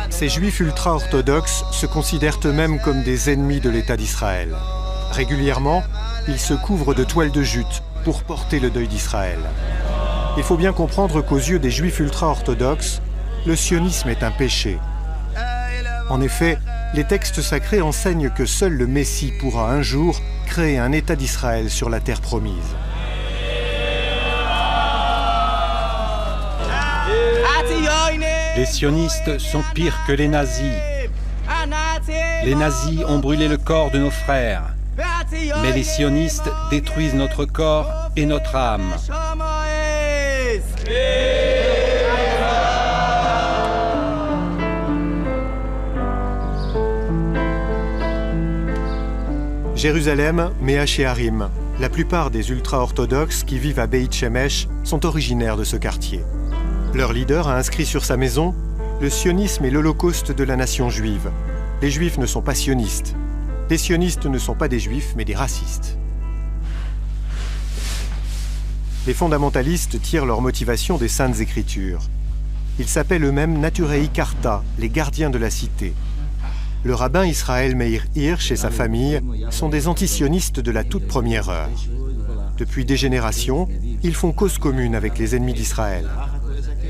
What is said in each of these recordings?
Ces juifs ultra-orthodoxes se considèrent eux-mêmes comme des ennemis de l'État d'Israël. Régulièrement, ils se couvrent de toiles de jute pour porter le deuil d'Israël. Il faut bien comprendre qu'aux yeux des juifs ultra-orthodoxes, le sionisme est un péché. En effet, les textes sacrés enseignent que seul le Messie pourra un jour créer un État d'Israël sur la terre promise. Les sionistes sont pires que les nazis. Les nazis ont brûlé le corps de nos frères. Mais les sionistes détruisent notre corps et notre âme. Jérusalem, Méa Shearim. La plupart des ultra-orthodoxes qui vivent à Beit Shemesh sont originaires de ce quartier. Leur leader a inscrit sur sa maison « Le sionisme est l'holocauste de la nation juive. Les juifs ne sont pas sionistes. Les sionistes ne sont pas des juifs, mais des racistes. » Les fondamentalistes tirent leur motivation des Saintes Écritures. Ils s'appellent eux-mêmes Naturei Karta, les gardiens de la cité. Le rabbin Israël Meir Hirsch et sa famille sont des antisionistes de la toute première heure. Depuis des générations, ils font cause commune avec les ennemis d'Israël.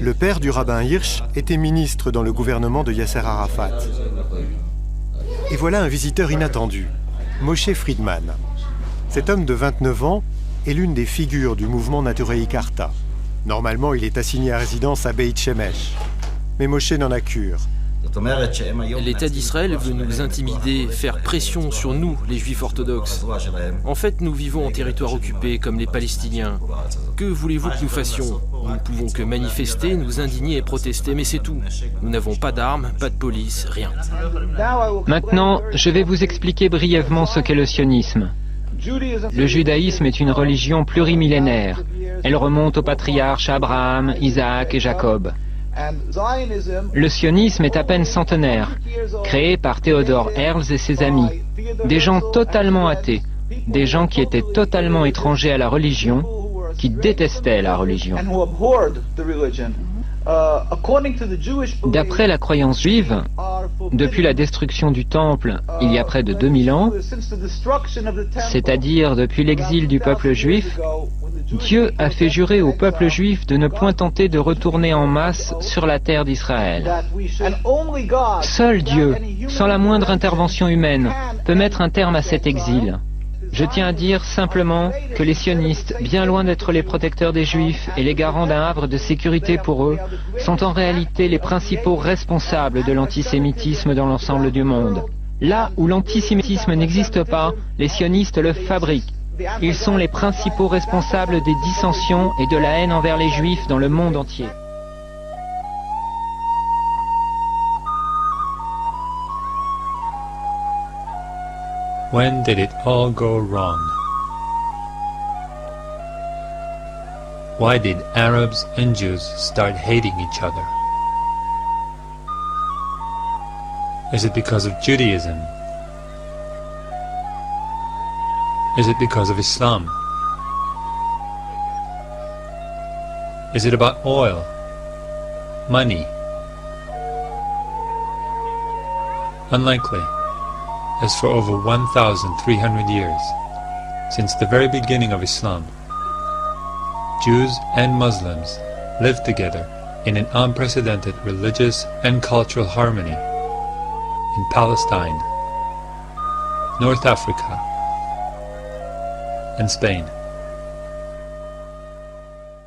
Le père du rabbin Hirsch était ministre dans le gouvernement de Yasser Arafat. Et voilà un visiteur inattendu, Moshe Friedman. Cet homme de 29 ans est l'une des figures du mouvement Naturei Karta. Normalement, il est assigné à résidence à Beit Shemesh. Mais Moshe n'en a cure. L'État d'Israël veut nous intimider, faire pression sur nous, les Juifs orthodoxes. En fait, nous vivons en territoire occupé, comme les Palestiniens. Que voulez-vous que nous fassions? Nous ne pouvons que manifester, nous indigner et protester, mais c'est tout. Nous n'avons pas d'armes, pas de police, rien. Maintenant, je vais vous expliquer brièvement ce qu'est le sionisme. Le judaïsme est une religion plurimillénaire. Elle remonte aux patriarches Abraham, Isaac et Jacob. Le sionisme est à peine centenaire, créé par Theodor Herzl et ses amis, des gens totalement athées, des gens qui étaient totalement étrangers à la religion, qui détestaient la religion. D'après la croyance juive, depuis la destruction du temple il y a près de 2000 ans, c'est-à-dire depuis l'exil du peuple juif, Dieu a fait jurer au peuple juif de ne point tenter de retourner en masse sur la terre d'Israël. Seul Dieu, sans la moindre intervention humaine, peut mettre un terme à cet exil. Je tiens à dire simplement que les sionistes, bien loin d'être les protecteurs des juifs et les garants d'un havre de sécurité pour eux, sont en réalité les principaux responsables de l'antisémitisme dans l'ensemble du monde. Là où l'antisémitisme n'existe pas, les sionistes le fabriquent. Ils sont les principaux responsables des dissensions et de la haine envers les juifs dans le monde entier. When did it all go wrong? Why did Arabs and Jews start hating each other? Is it because of Judaism? Is it because of Islam? Is it about oil? Money? Unlikely, as for over 1,300 years, since the very beginning of Islam, Jews and Muslims lived together in an unprecedented religious and cultural harmony in Palestine, North Africa, and Spain.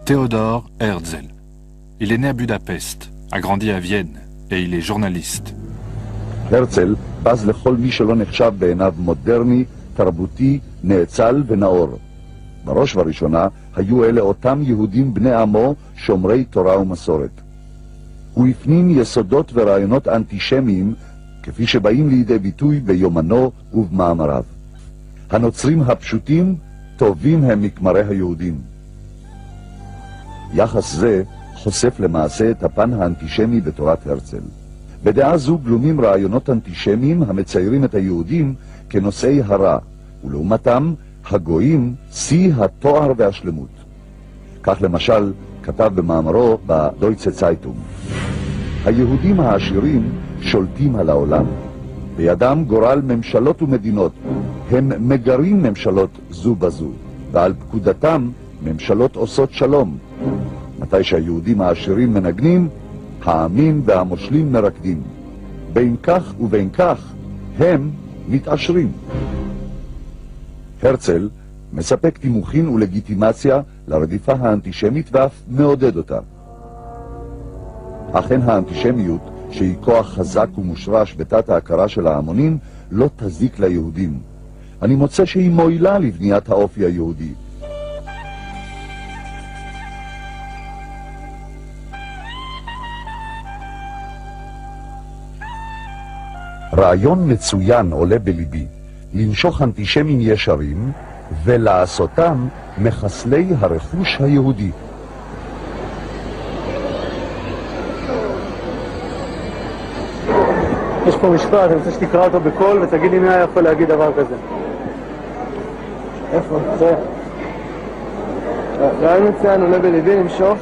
Theodor Herzl. Il est né à Budapest, a grandi à Vienne, et il est journaliste. הרצל בז לכל מי שלא נחשב בעיניו מודרני, תרבותי, נאצל ונאור. בראש ובראשונה היו אלה אותם יהודים בני עמו שומרי תורה ומסורת. הוא הפנים יסודות ורעיונות אנטישמיים כפי שבאים לידי ביטוי ביומנו ובמאמריו. הנוצרים הפשוטים טובים הם מכמרי היהודים. יחס זה חושף למעשה את הפן האנטישמי בתורת הרצל. בדעה זו גלומים רעיונות אנטישמיים המציירים את היהודים כנושאי הרע, ולעומתם הגויים שיא התואר והשלמות. כך למשל, כתב במאמרו בדויטשה צייטונג. היהודים העשירים שולטים על העולם. בידם גורל ממשלות ומדינות. הם מגרים ממשלות זו בזו, ועל פקודתם ממשלות עושות שלום. מתי שהיהודים העשירים מנגנים, העמים והמושלים מרקדים. בין כך ובין כך הם מתעשרים. הרצל מספק תימוכין ולגיטימציה לרדיפה האנטישמית ואף מעודד אותה. אכן האנטישמיות, שהיא כוח חזק ומושרש בתת ההכרה של ההמונים, לא תזיק ליהודים. אני מוצא שהיא מועילה לבניית האופי היהודי. רעיון מצוין עולה בליבי, לנשוך אנטישמים ישרים ולעשותם מחסלי הרכוש היהודי. יש פה משפט, אני רוצה שתקרא אותו בקול ותגיד לי מי היה יכול להגיד דבר כזה. איפה? זה. רעיון מצוין עולה בליבי למשוך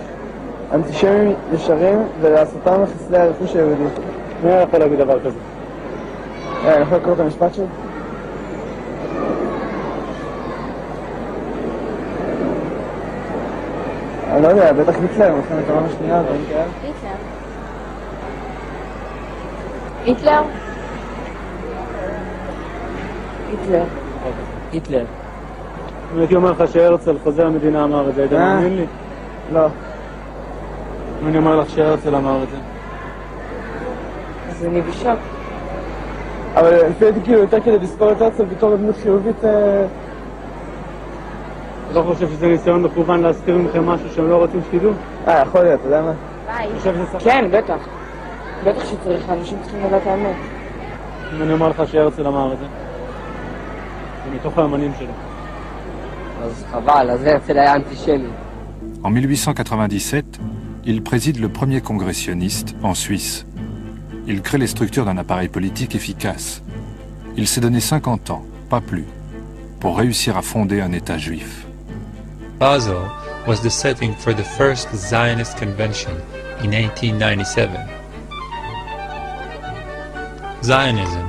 אנטישמים ישרים ולעשותם מחסלי הרכוש היהודי. מי היה יכול להגיד דבר כזה? אני יכול לקרוא את המשפט שלי? אני לא יודע, בטח היטלר, מלחמת העולם השנייה, דברים כאלה. היטלר? היטלר. היטלר. אם הייתי אומר לך שהרצל חוזה המדינה אמר את זה, היית מאמין לי? לא. אם אני אומר לך שהרצל אמר את זה. אז אני בשוק. אבל לפי הייתי כאילו יותר כדי לזכור את הרצל בתור דמות חיובית. לא חושב שזה ניסיון מכוון להסתיר מכם משהו שהם לא רוצים שתדעו? יכול להיות, אתה יודע מה? כן, בטח. בטח שצריך, אנשים צריכים לדעת את האמת. אם אני אומר לך שהרצל אמר את זה, זה מתוך האמנים שלו. אז חבל, אז הרצל היה אנטישמי. En 1897, il préside le premier congrès sioniste en Suisse. Il crée les structures d'un appareil politique efficace. Il s'est donné 50 ans, pas plus, pour réussir à fonder un État juif. Basel was the setting for the first Zionist convention in 1897. Zionism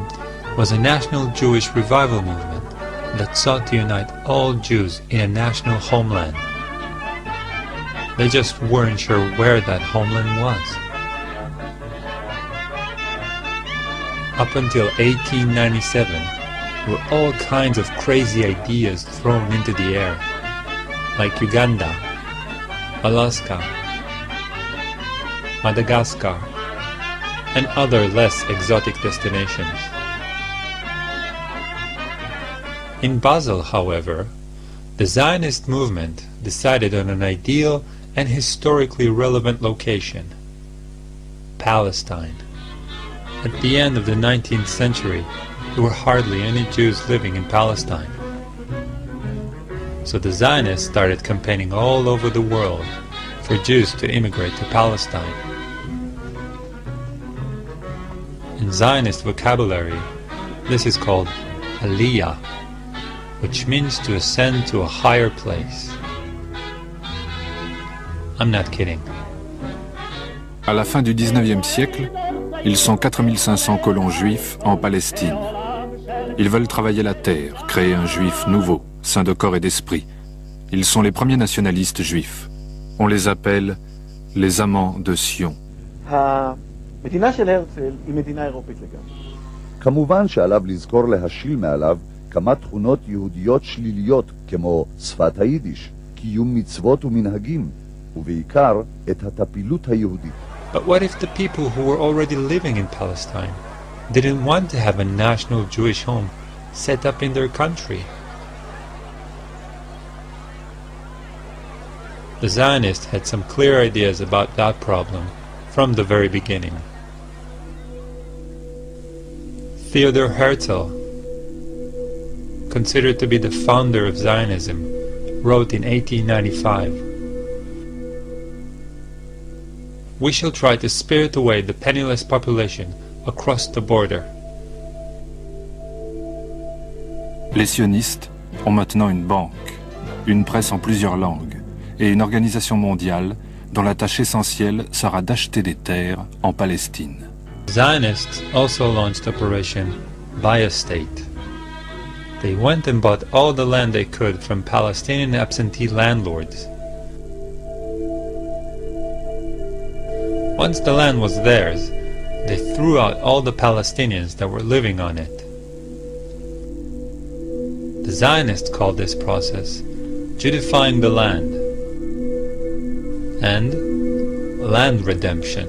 was a national Jewish revival movement that sought to unite all Jews in a national homeland. They just weren't sure where that homeland was. Up until 1897, there were all kinds of crazy ideas thrown into the air, like Uganda, Alaska, Madagascar, and other less exotic destinations. In Basel, however, the Zionist movement decided on an ideal and historically relevant location: Palestine. At the end of the 19th century, there were hardly any Jews living in Palestine. So the Zionists started campaigning all over the world for Jews to immigrate to Palestine. In Zionist vocabulary, this is called Aliyah, which means to ascend to a higher place. I'm not kidding. À la fin du 19e siècle, ils sont 4500 colons juifs en Palestine. Ils veulent travailler la terre, créer un juif nouveau, saint de corps et d'esprit. Ils sont les premiers nationalistes juifs. On les appelle les amants de Sion. המדינה של הרצל היא מדינה אירופית לגמרי. כמובן שעליו לזכור להשיל מעליו כמה תכונות יהודיות שליליות כמו שפת היידיש, קיום מצוות ומנהגים, ובעיקר את הטפילות היהודית. But what if the people who were already living in Palestine didn't want to have a national Jewish home set up in their country? The Zionists had some clear ideas about that problem from the very beginning. Theodor Herzl, considered to be the founder of Zionism, wrote in 1895, "We shall try to spirit away the penniless population across the border." Les sionistes ont maintenant une banque, une presse en plusieurs langues et une organisation mondiale dont la tâche essentielle sera d'acheter des terres en Palestine. Zionists also launched Operation Buy a State. They went and bought all the land they could from Palestinian absentee landlords. Once the land was theirs, they threw out all the Palestinians that were living on it. The Zionists called this process Judifying the land and land redemption.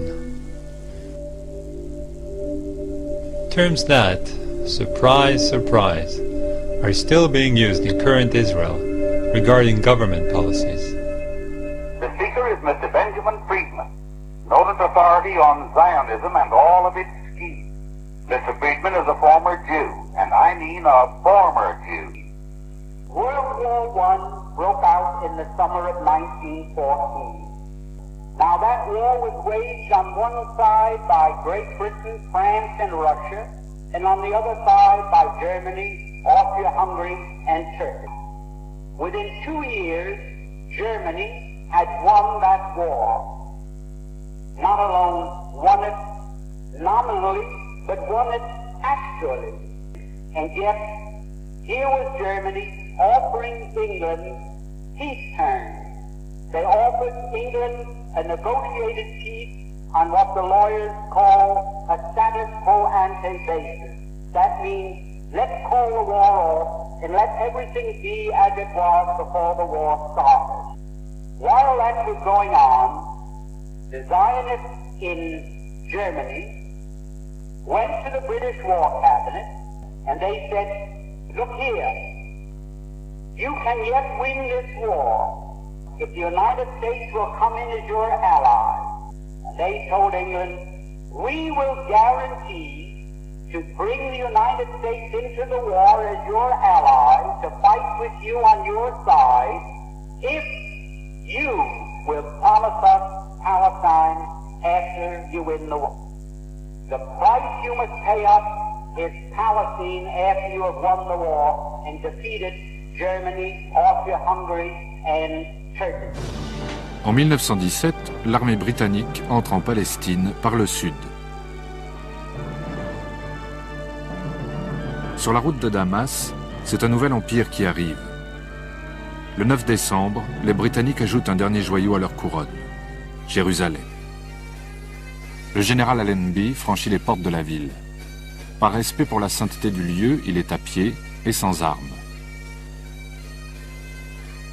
Terms that, surprise, surprise, are still being used in current Israel regarding government policies. The speaker is Mr. Benjamin Friedman, noted authority on Zionism and all of its schemes. Mr. Friedman is a former Jew, and I mean a former Jew. World War I broke out in the summer of 1914. Now that war was waged on one side by Great Britain, France, and Russia, and on the other side by Germany, Austria-Hungary, and Turkey. Within 2 years, Germany had won that war. Not alone won it nominally, but won it actually. And yet, here was Germany offering England peace terms. They offered England a negotiated peace on what the lawyers call a status quo ante basis. That means let's call the war off and let everything be as it was before the war started. While that was going on, the Zionists in Germany went to the British War Cabinet and they said, look here, you can yet win this war if the United States will come in as your ally. And they told England, we will guarantee to bring the United States into the war as your ally, to fight with you on your side, if you will promise us Palestine after you win the war. The price you must pay us is Palestine after you have won the war and defeated Germany, Austria-Hungary, and En 1917, l'armée britannique entre en Palestine par le sud. Sur la route de Damas, c'est un nouvel empire qui arrive. Le 9 décembre, les Britanniques ajoutent un dernier joyau à leur couronne, Jérusalem. Le général Allenby franchit les portes de la ville. Par respect pour la sainteté du lieu, il est à pied et sans armes.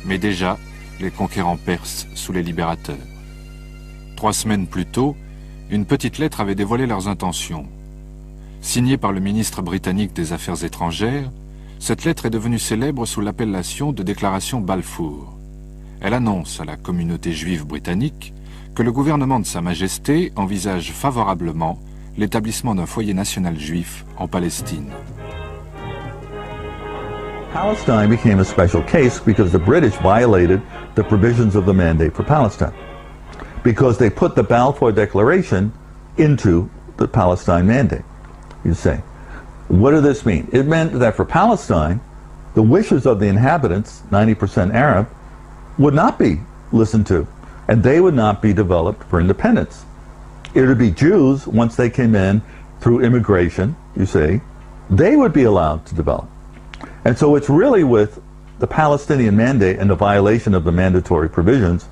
Mais déjà, les conquérants perses sous les libérateurs. 3 semaines plus tôt, une petite lettre avait dévoilé leurs intentions. Signée par le ministre britannique des Affaires étrangères, cette lettre est devenue célèbre sous l'appellation de déclaration Balfour. Elle annonce à la communauté juive britannique que le gouvernement de Sa Majesté envisage favorablement l'établissement d'un foyer national juif en Palestine. Palestine became a special case because the British violated the provisions of the Mandate for Palestine, because they put the Balfour Declaration into the Palestine Mandate, you say. What did this mean? It meant that for Palestine, the wishes of the inhabitants, 90% Arab, would not be listened to, and they would not be developed for independence. It would be Jews, once they came in through immigration, you see, they would be allowed to develop. And so it's really with the Palestinian Mandate and the violation of the mandatory provisions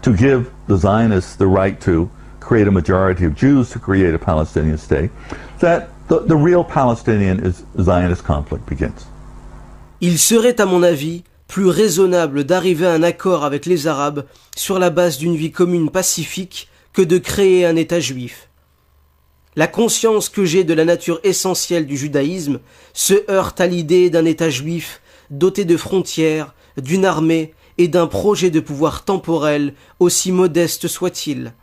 to give the Zionists the right to create a majority of Jews to create a Palestinian state that the real Palestinian Zionist conflict begins. Il serait, à mon avis, plus raisonnable d'arriver à un accord avec les Arabes sur la base d'une vie commune pacifique que de créer un État juif. La conscience que j'ai de la nature essentielle du judaïsme se heurte à l'idée d'un État juif doté de frontières, d'une armée et d'un projet de pouvoir temporel aussi modeste soit-il.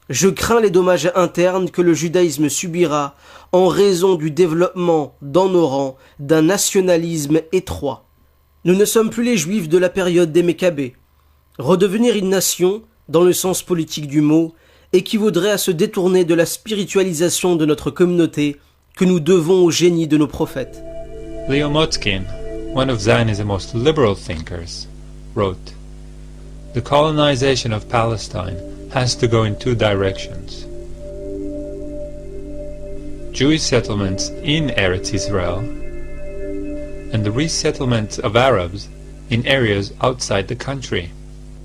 Je crains les dommages internes que le judaïsme subira en raison du développement dans nos rangs d'un nationalisme étroit. Nous ne sommes plus les juifs de la période des Mécabées. Redevenir une nation, dans le sens politique du mot, équivaudrait à se détourner de la spiritualisation de notre communauté que nous devons au génie de nos prophètes. Leo Motzkin, one of Zionism's most liberal thinkers, wrote, The colonization of Palestine has to go in two directions. Jewish settlements in Eretz Israel and the resettlement of Arabs in areas outside the country.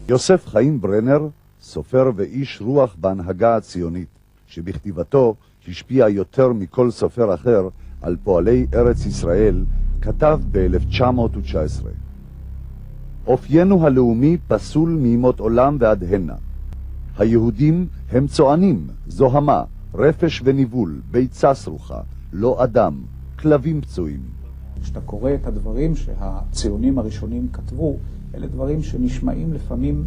יוסף חיים ברנר, סופר ואיש רוח בהנהגה הציונית, שבכתיבתו השפיע יותר מכל סופר אחר על פועלי ארץ ישראל, כתב ב-1919. אופיינו הלאומי פסול מימות עולם ועד הנה. היהודים הם צוענים, זוהמה, רפש וניבול, ביצה סרוחה, לא אדם, כלבים פצועים. כשאתה קורא את הדברים שהציונים הראשונים כתבו, אלה דברים שנשמעים לפעמים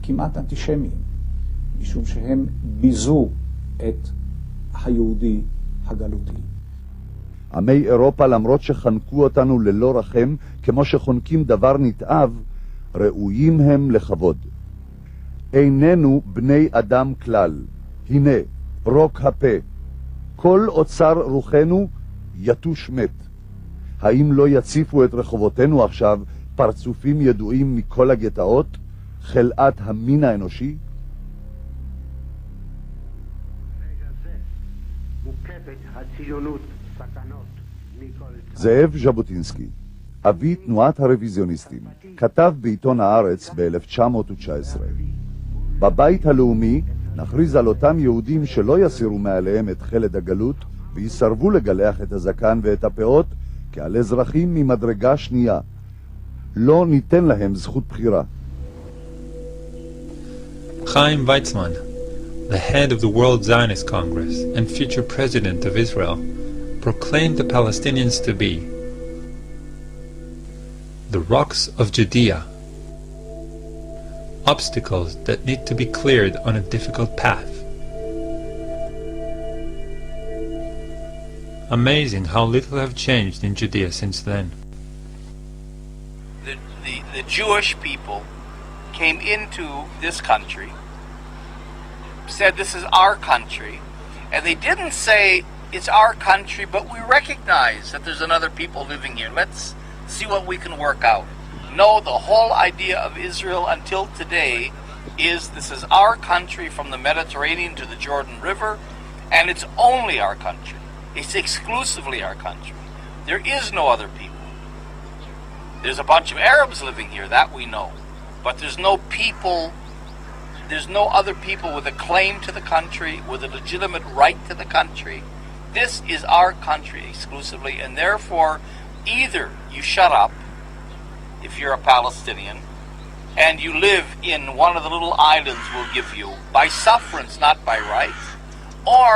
כמעט אנטישמיים, משום שהם ביזו את היהודי הגלותי. עמי אירופה, למרות שחנקו אותנו ללא רחם, כמו שחונקים דבר נתעב, ראויים הם לכבוד. איננו בני אדם כלל, הנה, רוק הפה, כל אוצר רוחנו יתוש מת. האם לא יציפו את רחובותינו עכשיו פרצופים ידועים מכל הגטאות, חלאת המין האנושי? זאב ז'בוטינסקי, אבי תנועת הרוויזיוניסטים, כתב בעיתון הארץ ב-1919. בבית הלאומי נכריז על אותם יהודים שלא יסירו מעליהם את חלד הגלות ויסרבו לגלח את הזקן ואת הפאות כעל אזרחים ממדרגה שנייה. לא ניתן להם זכות בחירה. Chaim Weizmann, the head of the World Zionist Congress and future president of Israel, proclaimed the Palestinians to be the rocks of Judea, obstacles that need to be cleared on a difficult path. Amazing how little have changed in Judea since then. The Jewish people came into this country, said this is our country, and they didn't say it's our country, but we recognize that there's another people living here. Let's see what we can work out. No, the whole idea of Israel until today is this is our country from the Mediterranean to the Jordan River, and it's only our country. It's exclusively our country. There is no other people. There's a bunch of Arabs living here, that we know. But there's no people, there's no other people with a claim to the country, with a legitimate right to the country. This is our country exclusively, and therefore either you shut up if you're a Palestinian and you live in one of the little islands we'll give you by sufferance, not by right, or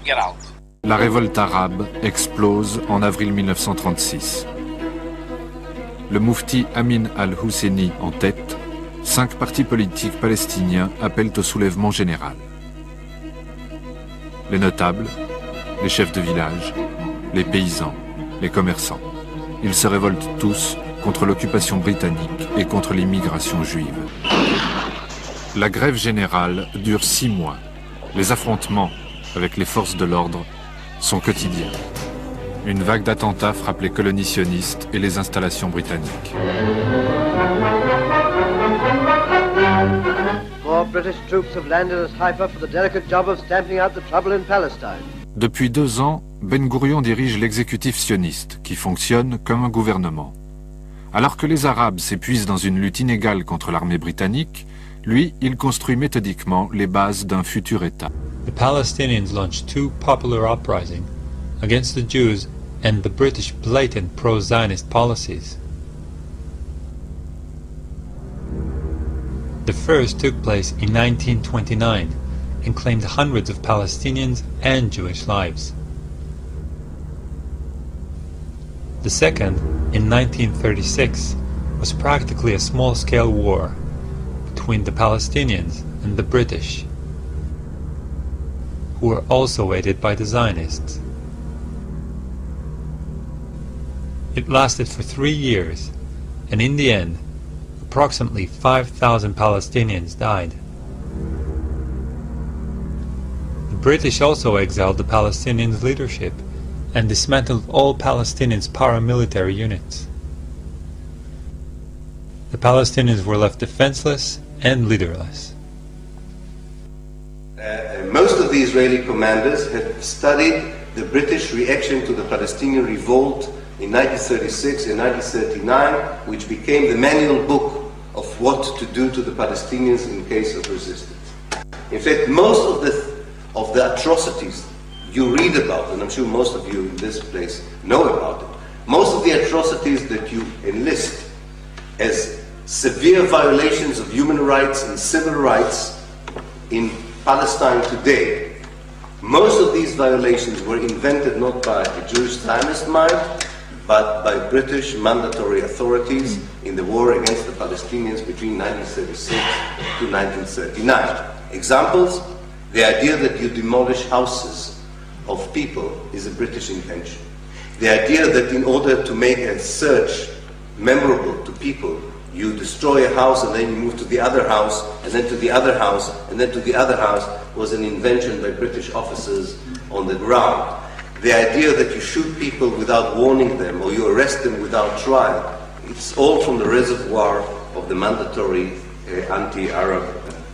get out. La révolte arabe explose en avril 1936. Le moufti Amin al-Husseini en tête, 5 partis politiques palestiniens appellent au soulèvement général. Les notables, les chefs de village, les paysans, les commerçants. Ils se révoltent tous contre l'occupation britannique et contre l'immigration juive. La grève générale dure 6 mois. Les affrontements avec les forces de l'ordre sont quotidiens. Une vague d'attentats frappe les colonies sionistes et les installations britanniques. More British troops have landed at Haifa for the delicate job of stamping out the trouble in Palestine. Depuis 2 ans, Ben Gourion dirige l'exécutif sioniste, qui fonctionne comme un gouvernement. Alors que les Arabes s'épuisent dans une lutte inégale contre l'armée britannique, lui, il construit méthodiquement les bases d'un futur État. The Palestinians launched 2 popular uprisings against the Jews and the British blatant pro-Zionist policies. The first took place in 1929 and claimed hundreds of Palestinians and Jewish lives. The second, in 1936, was practically a small-scale war between the Palestinians and the British, who were also aided by the Zionists. It lasted for 3 years, and in the end, approximately 5,000 Palestinians died. The British also exiled the Palestinians' leadership and dismantled all Palestinians' paramilitary units. The Palestinians were left defenseless and leaderless. Most of the Israeli commanders had studied the British reaction to the Palestinian revolt in 1936 and 1939, which became the manual book of what to do to the Palestinians in case of resistance. In fact, most of the atrocities you read about, and I'm sure most of you in this place know about it, most of the atrocities that you enlist as severe violations of human rights and civil rights in Palestine today, most of these violations were invented not by a Jewish Zionist mind, but by British mandatory authorities in the war against the Palestinians between 1936 to 1939. Examples: the idea that you demolish houses of people is a British invention. The idea that in order to make a search memorable to people, you destroy a house and then you move to the other house, and then to the other house, and then to the other house, was an invention by British officers on the ground. The idea that you shoot people without warning them, or you arrest them without trial, it's all from the reservoir of the mandatory anti-Arab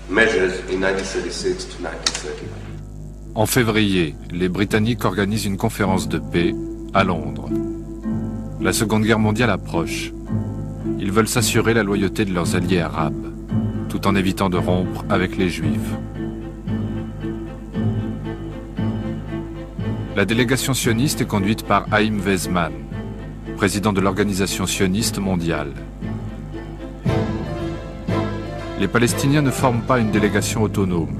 measures in 1936 to 1939. En février, les Britanniques organisent une conférence de paix à Londres. La Seconde Guerre mondiale approche. Ils veulent s'assurer la loyauté de leurs alliés arabes, tout en évitant de rompre avec les Juifs. La délégation sioniste est conduite par Haïm Weizmann, président de l'Organisation sioniste mondiale. Les Palestiniens ne forment pas une délégation autonome.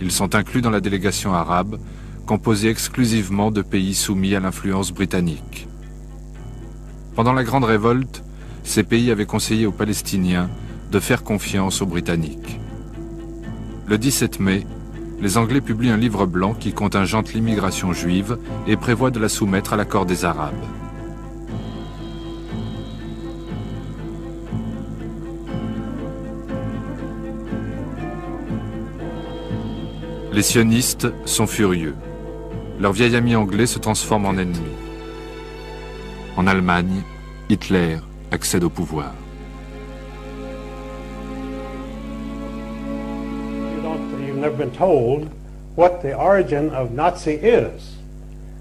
Ils sont inclus dans la délégation arabe, composée exclusivement de pays soumis à l'influence britannique. Pendant la Grande Révolte, ces pays avaient conseillé aux Palestiniens de faire confiance aux Britanniques. Le 17 mai, les Anglais publient un livre blanc qui contingente l'immigration juive et prévoit de la soumettre à l'accord des Arabes. Les sionistes sont furieux. Leur vieil ami anglais se transforme en ennemi. En Allemagne, Hitler accède au pouvoir. You've never been told what the origin of Nazi is.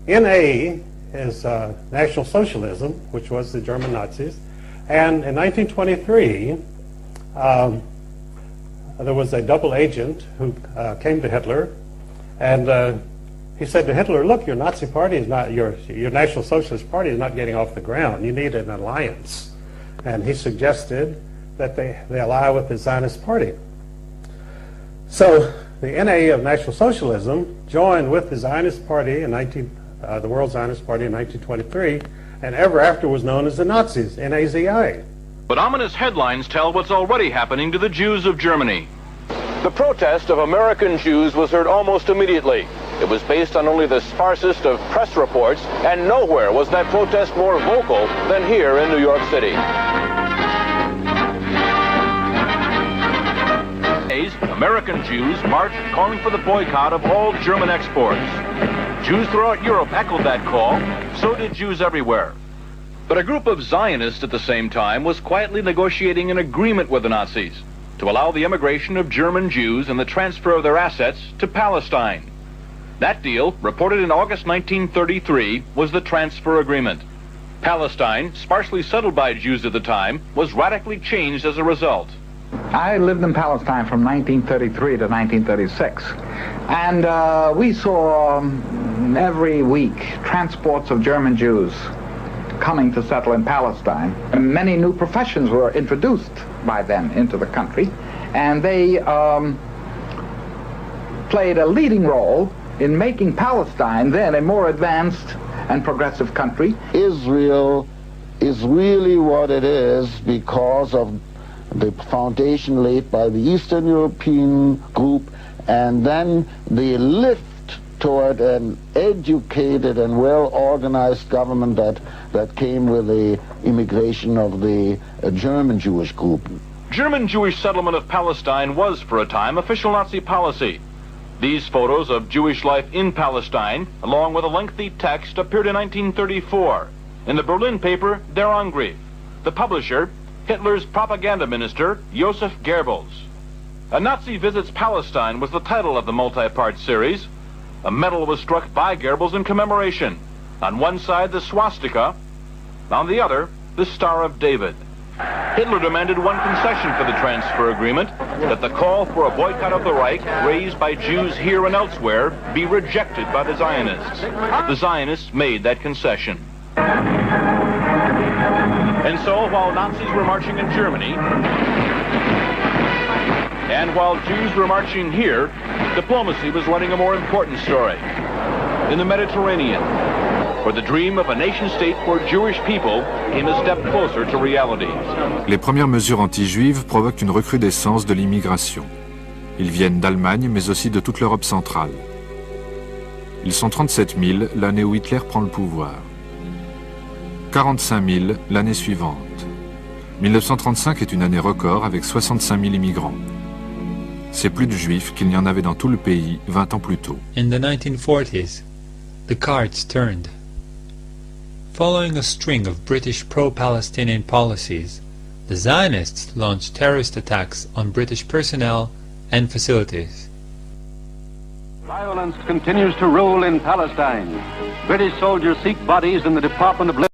NA is National Socialism, which was the German Nazis, and in 1923 there was a double agent who came to Hitler, and he said to Hitler, "Look, your Nazi party is not your National Socialist Party is not getting off the ground. You need an alliance." And he suggested that they ally with the Zionist Party. So the NA of National Socialism joined with the Zionist Party in the World Zionist Party in 1923, and ever after was known as the Nazis, NAZI. But ominous headlines tell what's already happening to the Jews of Germany. The protest of American Jews was heard almost immediately. It was based on only the sparsest of press reports, and nowhere was that protest more vocal than here in New York City. American Jews marched calling for the boycott of all German exports. Jews throughout Europe echoed that call, so did Jews everywhere. But a group of Zionists at the same time was quietly negotiating an agreement with the Nazis to allow the immigration of German Jews and the transfer of their assets to Palestine. That deal, reported in August 1933, was the transfer agreement. Palestine, sparsely settled by Jews at the time, was radically changed as a result. I lived in Palestine from 1933 to 1936, and we saw every week transports of German Jews coming to settle in Palestine. And many new professions were introduced by them into the country, and they played a leading role in making Palestine then a more advanced and progressive country. Israel is really what it is because of the foundation laid by the Eastern European group, and then the lift toward an educated and well-organized government that came with the immigration of the German Jewish group. German Jewish settlement of Palestine was, for a time, official Nazi policy. These photos of Jewish life in Palestine, along with a lengthy text, appeared in 1934 in the Berlin paper Der Angriff. The publisher, Hitler's propaganda minister, Joseph Goebbels. A Nazi Visits Palestine was the title of the multi-part series. A medal was struck by Goebbels in commemoration. On one side, the swastika. On the other, the Star of David. Hitler demanded one concession for the transfer agreement, that the call for a boycott of the Reich, raised by Jews here and elsewhere, be rejected by the Zionists. The Zionists made that concession. And so, while Nazis were marching in Germany, and while Jews were marching here, diplomacy was running a more important story. In the Mediterranean, where the dream of a nation-state for Jewish people came a step closer to reality. Les premières mesures anti-juives provoquent une recrudescence de l'immigration. Ils viennent d'Allemagne, mais aussi de toute l'Europe centrale. Ils sont 37 000 l'année où Hitler prend le pouvoir. 45 000 l'année suivante. 1935 est une année record avec 65 000 immigrants. C'est plus de juifs qu'il n'y en avait dans tout le pays 20 ans plus tôt. In the 1940s, the cards turned. Following a string of British pro-Palestinian policies, the Zionists launched terrorist attacks on British personnel and facilities. Violence continues to rule in Palestine. British soldiers seek bodies in the Department of Labor.